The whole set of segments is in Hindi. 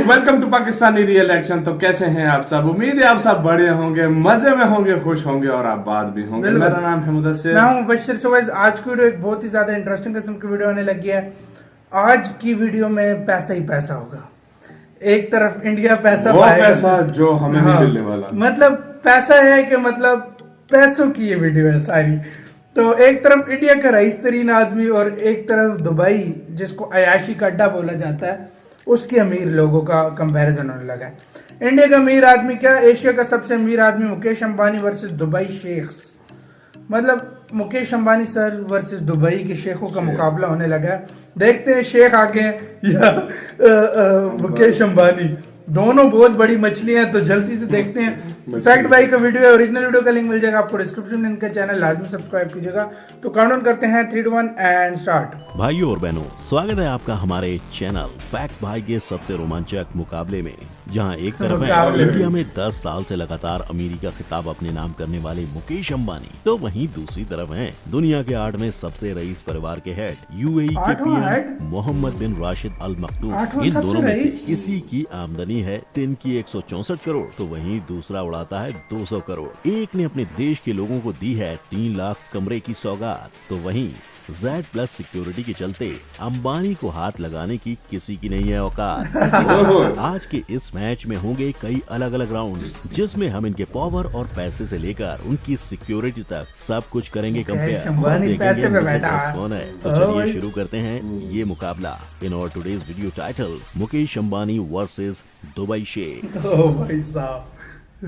Welcome to Pakistani real action. तो कैसे हैं आप सब? उम्मीद है आप सब बड़े होंगे, मजे में होंगे, खुश होंगे और आप बात भी होंगे। मेरा नाम है मुदस्सिर, मैं हूं मुबश्शिर। सो गाइस, आज की वीडियो एक बहुत ही ज्यादा इंटरेस्टिंग किस्म की वीडियो होने लगी है। आज की वीडियो में पैसा ही पैसा होगा। एक तरफ इंडिया पैसा वो पैसा जो हमें नहीं मिलने वाला, मतलब पैसा है कि मतलब पैसों की ये वीडियो है सारी। तो एक तरफ इंडिया का रईस तरीन आदमी और एक तरफ दुबई जिसको अयाशी का अड्डा बोला जाता है, उसके अमीर लोगों का कंपैरिजन होने लगा है। इंडिया का अमीर आदमी क्या, एशिया का सबसे अमीर आदमी Mukesh Ambani versus Dubai sheikhs. मतलब Mukesh Ambani sir versus Dubai के शेखों का मुकाबला होने लगा है। देखते हैं शेख आगे हैं या मुकेश अंबानी। दोनों बहुत बड़ी मछलियां हैं, तो जल्दी से देखते हैं। फैक्ट भाई का वीडियो है, ओरिजिनल वीडियो का लिंक मिल जाएगा आपको डिस्क्रिप्शन में। इनका चैनल लाजमी सब्सक्राइब कीजिएगा। तो काउंटडाउन करते हैं 3 2 1 एंड स्टार्ट। भाइयों और बहनों, स्वागत है आपका हमारे चैनल फैक्ट भाई के सबसे रोमांचक मुकाबले में, जहां एक तरफ है इंडिया में 10 साल से लगातार अमीरी का खिताब अपने नाम करने वाले मुकेश अंबानी, तो वहीं दूसरी तरफ हैं दुनिया के 8वें सबसे रईस परिवार के हेड यूएई के पीएम मोहम्मद बिन राशिद अल मक्तूम। इन दोनों में से किसी की आमदनी है दिन की 164 करोड़, तो वहीं दूसरा उड़ाता है 200 करोड़। एक ने अपने देश के लोगों को दी है 3 लाख कमरे की सौगात, तो वहीं Z+ सिक्योरिटी के चलते अंबानी को हाथ लगाने की किसी की नहीं है औकात। आज के इस मैच में होंगे कई अलग अलग राउंड्स, जिसमें हम इनके पावर और पैसे से लेकर उनकी सिक्योरिटी तक सब कुछ करेंगे कंपेयर। कौन है, तो चलिए शुरू करते हैं ये मुकाबला। In our today's video title, Mukesh Ambani versus Dubai sheikh.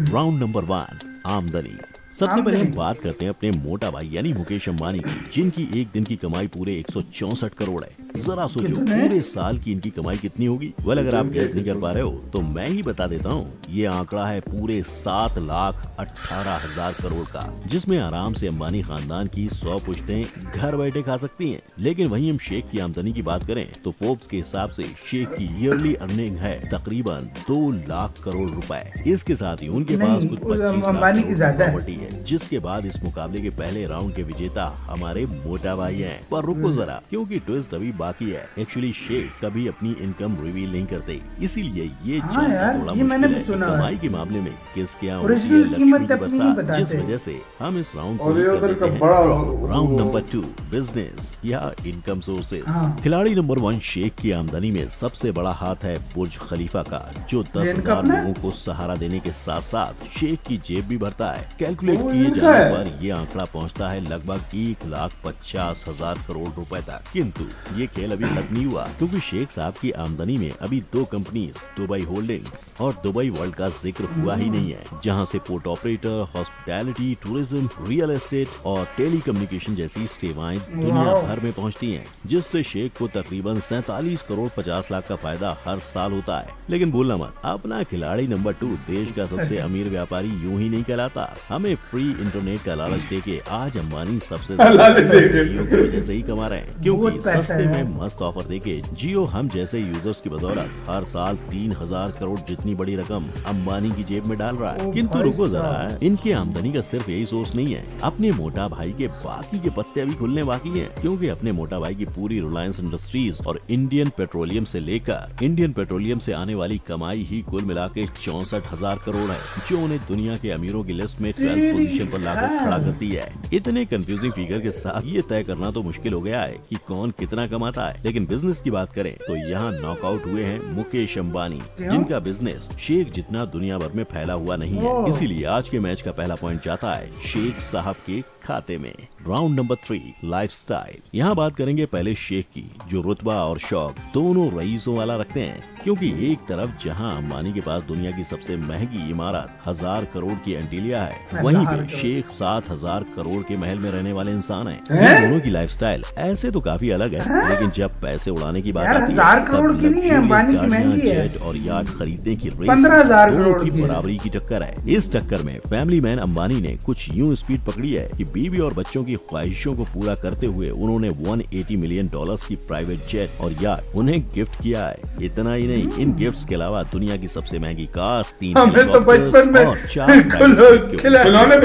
Round number 1, आमदनी। सबसे पहले हम बात करते हैं अपने मोटा भाई यानी मुकेश अंबानी की, जिनकी एक दिन की कमाई पूरे 164 करोड़ है। जरा सोचो पूरे साल की इनकी कमाई कितनी होगी। वेल, अगर आप गैस नहीं कर पा रहे हो तो मैं ही बता देता हूँ। ये आंकड़ा है पूरे 7,18,000 करोड़ का, जिसमें आराम से अंबानी खानदान की 100 पुश्तें घर बैठे खा सकती हैं। लेकिन वहीं हम शेख की आमदनी की बात करें तो फोर्ब्स के हिसाब से शेख की ईयरली अर्निंग है तकरीबन 2 लाख करोड़ रुपए। इसके साथ ही उनके पास कुछ 25 लाख प्रॉपर्टी है। जिसके बाद इस मुकाबले के पहले राउंड के विजेता हमारे मोटा भाई हैं। पर रुको जरा, क्योंकि ट्विस्ट अभी बाकी है। एक्चुअली शेख कभी अपनी इनकम रिवील नहीं करते, इसीलिए ये थोड़ा मुश्किल है। कमाई के मामले में किस क्या लक्ष्मी की बरसात, जिस वजह से हम इस राउंड को कर देते हैं। राउंड नंबर 2, बिजनेस या इनकम सोर्सेज। खिलाड़ी नंबर 1 शेख की आमदनी में सबसे बड़ा हाथ है बुर्ज खलीफा का, जो 10,000 लोगों को सहारा देने के साथ साथ शेख की जेब भी भरता है। कैलकुलेट किए जाने पर ये आंकड़ा पहुंचता है लगभग 1,50,000 करोड़ रुपए तक। किंतु ये खेल अभी तक नहीं हुआ, क्योंकि शेख साहब की आमदनी में अभी 2 कंपनीज दुबई होल्डिंग्स और दुबई वर्ल्ड का जिक्र हुआ ही नहीं है, जहां से port operator, hospitality, tourism, real estate और टेलीकम्युनिकेशन जैसी सेवाएं दुनिया भर में पहुंचती हैं, जिससे शेख को तकरीबन 47 करोड़ 50 लाख का फायदा हर साल होता है। लेकिन भूलना मत, अपना खिलाड़ी नंबर 2 देश का सबसे अमीर व्यापारी यूं ही नहीं कहलाता। हमें फ्री इंटरनेट का लालच देके आज अंबानी सबसे ज्यादा जियो की वजह से ही कमा रहे हैं, क्योंकि सस्ते में मस्त ऑफर देके जियो हम जैसे यूजर्स की बदौलत हर साल 3,000 करोड़ जितनी बड़ी रकम अंबानी की जेब में डाल रहा है। किंतु रुको जरा, इनकी आमदनी का सिर्फ यही सोर्स नहीं है। अपने मोटा भाई के बाकी के पत्ते अभी खुलने बाकी हैं, क्योंकि अपने मोटा भाई की पूरी रिलायंस इंडस्ट्रीज और इंडियन पेट्रोलियम से लेकर इंडियन पेट्रोलियम से आने वाली कमाई ही कुल मिला के 64,000 करोड़ है, जो उन्हें दुनिया के अमीरों की लिस्ट में 12th पोजीशन पर लाकर खड़ा करती है। इतने कंफ्यूजिंग फिगर के साथ ये तय करना तो मुश्किल हो गया है कि कौन कितना कमाता है। लेकिन बिजनेस की बात करें तो यहाँ नॉकआउट हुए हैं मुकेश अंबानी, जिनका बिजनेस शेख जितना दुनिया भर में फैला हुआ नहीं है। इसीलिए आज के मैच का पहला पॉइंट जाता है शेख साहब के खाते में। Round number 3, lifestyle. यहाँ बात करेंगे पहले शेख की, जो रुतबा और शौक दोनों रईसों वाला रखते हैं, क्योंकि एक तरफ जहाँ अंबानी के पास दुनिया की सबसे महंगी इमारत 1000 करोड़ की एंटीलिया है, वहीं पे शेख 7,000 करोड़ के महल में रहने वाले इंसान हैं। इन दोनों की लाइफस्टाइल ऐसे तो काफी अलग है, लेकिन जब पैसे उड़ाने की बात आती है तब लग्जरियस जेट और याट खरीदने की रेस दोनों की बराबरी की टक्कर है। इस टक्कर में फैमिली मैन अंबानी ने कुछ यूं स्पीड पकड़ी है कि बीवी और बच्चों की ख्वाहिशों को पूरा करते हुए उन्होंने $180 मिलियन की प्राइवेट जेट और याट उन्हें गिफ्ट किया है। इतना ही नहीं, इन गिफ्ट्स के अलावा दुनिया की सबसे महंगी कार्स, 3 हेलीकॉप्टर्स और 4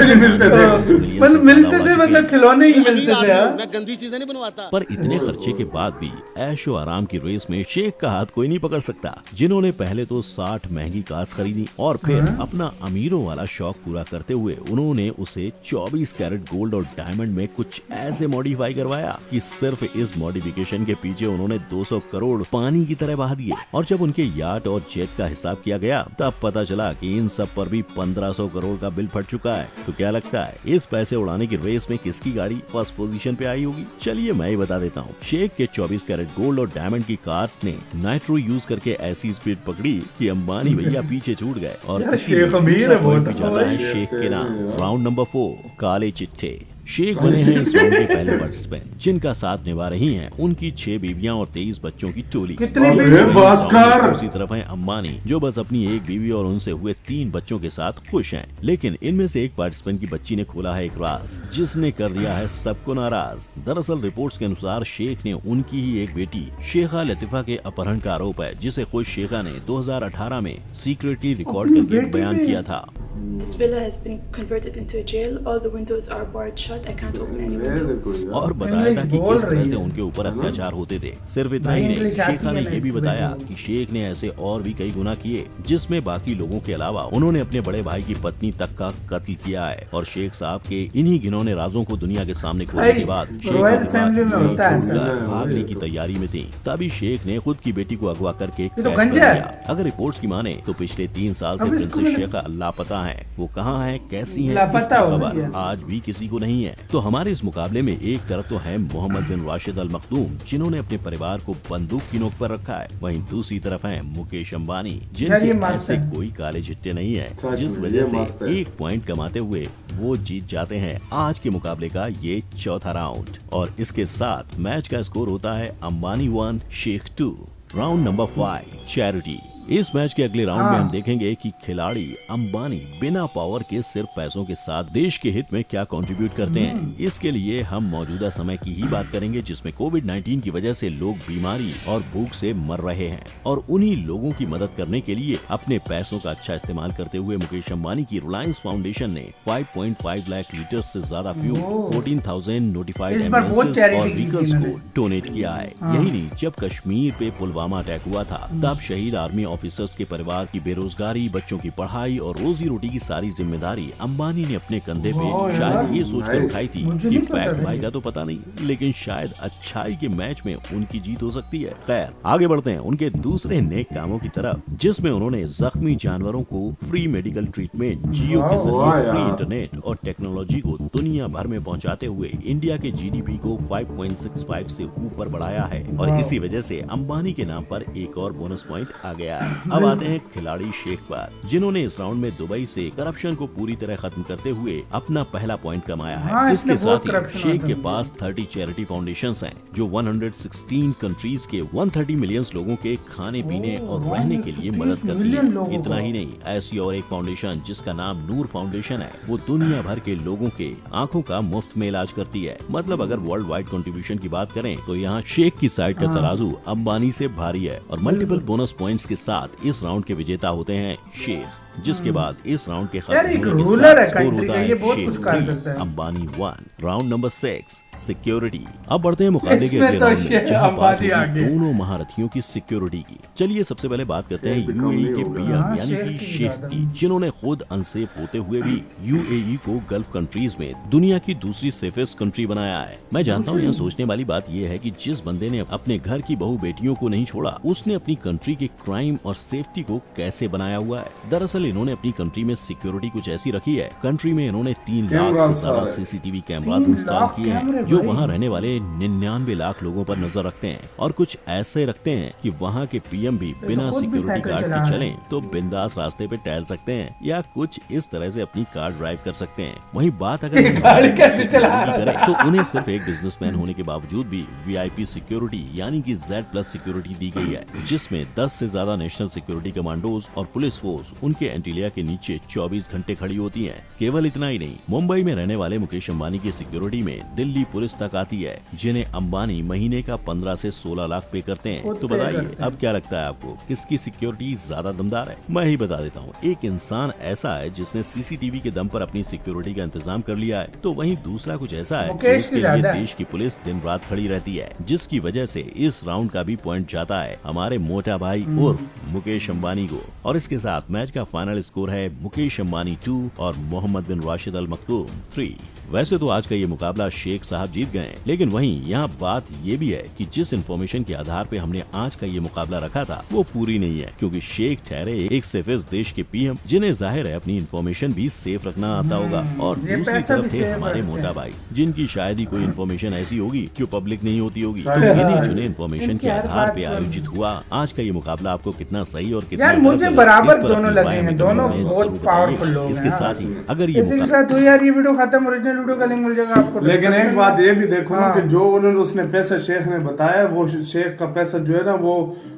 भी नहीं मिलते थे। मतलब मिलते थे, मतलब खिलौने ही मिलते थे यार। मैं गंदी चीजें नहीं बनवाता। पर इतने खर्चे के बाद भी ऐशो आराम की रेस में शेख का हाथ कोई नहीं पकड़ सकता, जिन्होंने पहले तो 60 महंगी कार्स खरीदी और फिर अपना अमीरों वाला शौक पूरा करते हुए उन्होंने उसे 24 कैरेट गोल्ड और डायमंड में कुछ ऐसे मॉडिफाई करवाया कि सिर्फ इस मॉडिफिकेशन के पीछे उन्होंने 200 करोड़ पानी की तरह बहा दिए। और जब उनके याट और जेट का हिसाब किया गया तब पता चला कि इन सब पर भी 1500 करोड़ का बिल फट चुका है। तो क्या लगता है इस पैसे उड़ाने की रेस में किसकी गाड़ी फर्स्ट पोजीशन पे आई होगी? चलिए मैं ही बता देता हूँ। शेख के 24 कैरेट गोल्ड और डायमंड की कार्स ने नाइट्रो यूज करके ऐसी स्पीड पकड़ी कि अंबानी भैया पीछे छूट गए और यार, इसी शेख अमीर दूसरा है बहुत। पॉइंट भी जाता है शेख के नाम। राउंड नंबर 4, काले चिट्ठे। शेख बने हैं इस राउंड के पहले पार्टिसिपेंट, जिनका साथ निभा रही हैं उनकी 6 बीवियां और 23 बच्चों की टोली। कितनी अरे बीवी? भास्कर! दूसरी तरफ है अंबानी, जो बस अपनी एक बीवी और उनसे हुए 3 बच्चों के साथ खुश हैं। लेकिन इनमें से एक पार्टिसिपेंट की बच्ची ने खोला है एक राज, जिसने कर दिया है सबको नाराज। दरअसल रिपोर्ट्स के अनुसार शेख ने उनकी ही एक बेटी शेखा लतीफा के अपहरण का आरोप है, जिसे खुद शेखा ने 2018 में सीक्रेटली रिकॉर्ड अपनी करके बेटी बयान पे? किया था। This villa has been converted into a jail. All the windows are barred shut. I can't open any window. और बताया था कि बोल किस तरह रही से है। उनके ऊपर अत्याचार होते थे। सिर्फ इतना ही भाई नहीं, इंग्लिश आती शेखा है ने ना ये भी इसको बताया भेजो। कि शेख ने ऐसे और भी कई गुनाह किए, जिसमें बाकी लोगों के अलावा उन्होंने अपने बड़े भाई की पत्नी तक का कत्ल किया है। और शेख साहब के इन्हीं घिनौने राजों को दुनिया के सामने खोलने भाई, के बाद शेख रॉयल लतीफा फैमिली में होता है छोड़कर ऐसा। भागने की तैयारी में थी। तभी शेख ने खुद की बेटी को अगवा करके तो कैद गंजा कर है। लिया। अगर रिपोर्ट्स की माने तो पिछले 3 साल से अब इसको प्रिंसेस मैंने- शेखा लापता है। वो कहाँ है, कैसी है, लापता इसकी हो खबर गई है। आज भी किसी को नहीं है। तो हमारे इस मुकाबले में एक तरफ तो है मोहम्मद बिन राशिद अल मखदूम, जिन्होंने अपने परिवार को बंदूक की नोक पर रखा है। वहीं दूसरी तरफ है मुकेश अंबानी, यार, ये जिनके मस्त ऐसे है। कोई काले चिट्टे नहीं है, सच जिस में, वजह ये से मस्त है। 1 पॉइंट कमाते हुए वो जीत जाते हैं आज के मुकाबले का ये चौथा राउंड। और इसके साथ मैच का स्कोर होता है Ambani 1 sheikh 2। Round number 5, charity. इस मैच के अगले राउंड में हम देखेंगे कि खिलाड़ी अंबानी बिना पावर के सिर्फ पैसों के साथ देश के हित में क्या कंट्रीब्यूट करते हैं। इसके लिए हम मौजूदा समय की ही बात करेंगे, जिसमें कोविड-19 की वजह से लोग बीमारी और भूख से मर रहे हैं। और उन्हीं लोगों की मदद करने के लिए अपने पैसों का अच्छा इस्तेमाल करते हुए मुकेश अंबानी की रिलायंस फाउंडेशन ने 5.5 लाख लीटर से ज्यादा फ्यूल, 14,000 नोटिफाइड इस बार बहुत एम्बुलेंसेस charity और की व्हीकल्स इन्होंने। को डोनेट किया है। यही नहीं, जब कश्मीर पे पुलवामा अटैक हुआ था तब शहीद आर्मी ऑफिसर्स के परिवार की बेरोजगारी, बच्चों की पढ़ाई और रोजी रोटी की सारी जिम्मेदारी अंबानी ने अपने कंधे पे वाह यार, शायद ये सोचकर nice। उठाई थी मुझे कि नहीं पता फैक्ट था भाई ये। का तो पता नहीं, लेकिन शायद अच्छाई के मैच में उनकी जीत हो सकती है। खैर आगे बढ़ते हैं उनके दूसरे नेक कामों की तरफ, जिसमें उन्होंने जख्मी जानवरों को फ्री मेडिकल ट्रीटमेंट, जियो के वाह जरिए फ्री यार। इंटरनेट और टेक्नोलॉजी को दुनिया भर में पहुंचाते हुए इंडिया के जीडीपी को 5.65 से ऊपर बढ़ाया है। और इसी वजह से अंबानी के नाम पर एक और बोनस पॉइंट आ गया है। अब आते हैं खिलाड़ी शेख पर, जिन्होंने इस राउंड में दुबई से करप्शन को पूरी तरह खत्म करते हुए अपना पहला पॉइंट कमाया है। हाँ, इसके इसमें बहुत साथ ही corruption शेख आता के है। पास 30 चैरिटी फाउंडेशंस हैं, जो 116 कंट्रीज के 130 मिलियन लोगों के खाने पीने और रहने के लिए मदद करती मिलियन है। लोगों इतना को। ही नहीं, ऐसी और एक फाउंडेशन जिसका नाम नूर फाउंडेशन है, वो दुनिया भर के लोगों के आंखों का मुफ्त में इलाज करती है। मतलब अगर वर्ल्ड वाइड कंट्रीब्यूशन की बात करें तो यहाँ शेख की साइड का तराजू अंबानी से भारी है। और मल्टीपल बोनस पॉइंट्स के साथ इस राउंड के विजेता होते हैं शेख, जिसके बाद इस राउंड के यार, खत्म एक होने के रूलर है साथ स्कोर कंट्री होता का, है ये बहुत शेख कुछ कर 3, सकता है। अंबानी 1। Round number 6, security. अब बढ़ते हैं मुकाबले के इसमें अगले तो राउंड में, शेख जहां बात अंबानी होगी आगे। दोनों महारथियों की सिक्योरिटी की। चलिए सबसे पहले बात करते हैं शेख यूएई के भी कम नहीं पीएम होगा। यानी हाँ, कि शेख की शेख ज्यादा। की, जिन्होंने खुद अनसेफ होते हुए भी यूएई को गल्फ कंट्रीज में दुनिया की दूसरी सेफेस्ट कंट्री बनाया है। मैं जानता हूँ यहाँ सोचने वाली बात यह है कि जिस बंदे ने अपने घर की बहू बेटियों को नहीं छोड़ा, उसने अपनी कंट्री के क्राइम और सेफ्टी को कैसे बनाया हुआ है। दरअसल इन्होंने अपनी कंट्री में सिक्योरिटी कुछ ऐसी रखी है, कंट्री में इन्होंने 3 लाख कैमरास से ज्यादा है। सीसीटीवी कैमरास 3 इंस्टॉल लाख किए हैं, कैमरे जो भाई। वहाँ रहने वाले 99 लाख लोगों पर नजर रखते हैं। और कुछ ऐसे रखते हैं कि वहाँ के पीएम भी बिना खुद भी सिक्योरिटी साइकिल गार्ड चला के रहे चलें तो बिंदास रास्ते पे टहल सकते हैं, या कुछ इस तरह से अपनी कार ड्राइव कर सकते हैं। वहीं बात अगर हम गाड़ी कैसे चला security रहा करें तो उन्हें सिर्फ एक बिजनेसमैन होने के बावजूद भी वीआईपी सिक्योरिटी यानी कि Z+ सिक्योरिटी दी गई है, जिसमें 10 से ज्यादा नेशनल सिक्योरिटी कमांडोज और पुलिस फोर्स उनके एंटीलिया के नीचे 24 घंटे खड़ी होती है। केवल इतना ही नहीं, मुंबई में रहने वाले मुकेश अंबानी की सिक्योरिटी में दिल्ली पुलिस तक आती है, जिन्हें अंबानी महीने का 15 से 16 लाख पे करते हैं। खुद तो पे बताइए करते हैं। अब क्या लगता है आपको, किसकी सिक्योरिटी ज्यादा दमदार है? मैं ही बता देता हूँ, एक इंसान ऐसा है जिसने सीसीटीवी के दम पर अपनी सिक्योरिटी का इंतजाम कर लिया है, तो वहीं दूसरा कुछ ऐसा है कि मुकेश उसके की लिए ज्यादा है। देश की पुलिस दिन रात खड़ी रहती है, जिसकी वजह से इस राउंड का भी पॉइंट जाता है हमारे मोटा भाई उर्फ मुकेश अंबानी को। और इसके साथ मैच का फाइनल स्कोर है मुकेश अंबानी 2 और मोहम्मद बिन राशिद अल मखदूम 3। वैसे तो आज का ये मुकाबला शेख साहब जीत गए, लेकिन वहीं यहाँ बात ये भी है कि जिस इन्फॉर्मेशन के आधार पे हमने आज का ये मुकाबला रखा था वो पूरी नहीं है, क्योंकि शेख ठहरे एक सेफेज देश के पीएम, जिन्हें जाहिर है अपनी इन्फॉर्मेशन भी सेफ रखना आता होगा। और ये दूसरी पैसा तरफ भी थे सेफ हमारे रखते मोटा हैं। भाई, जिनकी शायद ही कोई इन्फॉर्मेशन ऐसी होगी जो पब्लिक नहीं होती होगी। तो शायद। गिने चुने इन्फॉर्मेशन इनकी के हर आधार बात पे तो- आयोजित हुआ आज का ये मुकाबला आपको कितना सही और कितना यार गलत मुझे लगा, बराबर इस पर दोनों अपनी लगे राय हैं, हमें दोनों कमेंट में बहुत जरूर पावरफुल बताइए। लोग इसके हैं। साथ ही अगर ये इसी के मुकाबला साथ हुई यार ये वीडियो खत्म, ओरिजिनल वीडियो का लिंक मिल जाएगा आपको लेकिन एक description बात में। ये भी देखो ना हाँ। कि जो उन्होंने उसने पैसा शेख ने बताया, वो शेख का पैसा जो है ना वो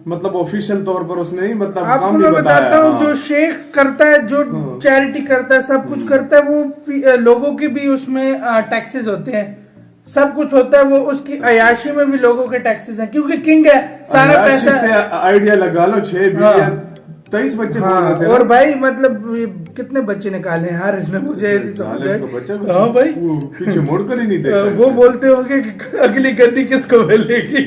मतलब ऑफिशियल तौर पर उसने ही मतलब आपको काम भी मैं बताया। बताता हूँ, हाँ। जो शेख करता है, जो चैरिटी करता है, सब कुछ करता है, वो लोगों के भी उसमें टैक्सेस होते हैं, सब कुछ होता है। वो उसकी अयाशी में भी लोगों के टैक्सेस हैं, क्योंकि किंग है, सारा अयाशी पैसा। से आइडिया लगा लो 6 बिलियन 23 बच्चे बोल हाँ, रहे थे और ना। भाई मतलब ये कितने बच्चे निकाले हैं यार इसने, मुझे ये नहीं समझ साले आया। का बच्चा हाँ भाई, वो पीछे मुड़कर ही नहीं देखा वो इसने। बोलते होंगे कि अगली गद्दी किसको मिलेगी।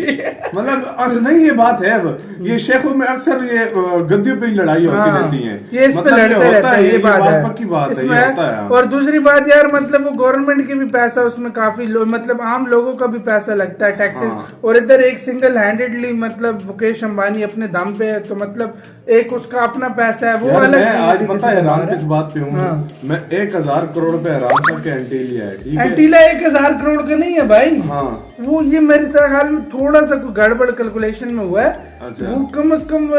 मतलब असल नहीं ये बात है। अब ये शेखों में अक्सर ये गद्दियों पे ही लड़ाई होती हाँ, रहती है। ये इस पे मतलब लड़ते होता रहते हैं, ये बात है, पक्की बात है, इसमें ये होता है। और दूसरी बात यार मतलब वो गवर्नमेंट के भी पैसा उसमें काफी मतलब आम लोगों का भी पैसा लगता है, टैक्सेस। हाँ। और इधर एक सिंगल हैंडेडली मतलब मुकेश अंबानी अपने दम पे है, तो मतलब एक उसका अपना पैसा है, वो यार अलग मैं आज तरीके पता से है कमा हैरान रहा है। किस बात पे हूँ। हाँ। मैं 1000 करोड़ पे हैरान था कि एंटीलिया है, ठीक है। एंटीला 1000 करोड़ का नहीं है भाई। हाँ। वो ये मेरे ख्याल में थोड़ा सा कोई गड़बड़ कैलकुलेशन में हुआ है। अच्छा। वो कम से कम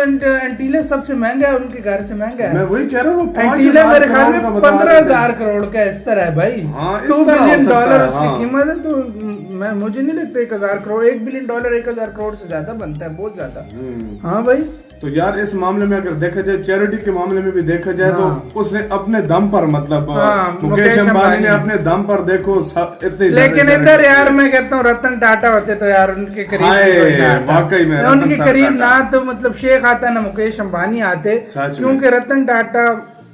एंटीला सबसे महंगा है, उनके घर से महंगा है। मैं वही कह रहा हूँ, वो 5000 एंटीला मेरे ख्याल करोड़ में का बता रहे थे। 15,000 करोड़ का इस तरह है भाई। हाँ, इस 2 तरह हो बिलियन सकता डॉलर है, उसकी हाँ। कीमत है। तो मैं मुझे नहीं लगता 1000 करोड़, 1 बिलियन डॉलर 1000 करोड़ से ज्यादा बनता है, बहुत ज्यादा। हाँ भाई, तो यार इस मामले में अगर देखा जाए, चैरिटी के मामले में भी देखा जाए हाँ। तो उसने अपने दम पर मतलब हाँ, मुकेश अंबानी ने अपने दम पर देखो इतने लेकिन ज्यादा इधर charity यार की। मैं कहता हूँ रतन टाटा होते तो यार उनके करीब हाय, कोई ना आता। वाकई में ना रतन उनके साहब करीब टाटा। ना तो मतलब शेख आता ना मुकेश अंबानी आते, सच में। क्योंकि रतन टाटा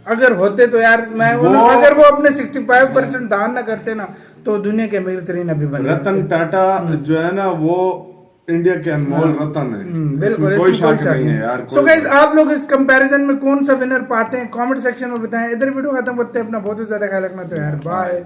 अगर होते तो यार मैं अगर वो अपने 65% दान ना करते ना तो दुनिया के अमीर तरीन अभी बने। रतन टाटा जो है ना वो इंडिया के अनमोल रतन है। बिल्कुल, इसमें कोई इसमें शक नहीं है यार। सो गाइस, आप लोग इस कंपैरिजन में कौन सा विनर पाते हैं कमेंट सेक्शन में बताएं। इधर वीडियो खत्म करते हैं, अपना बहुत ही ज्यादा ख्याल रखना। तो यार बाय।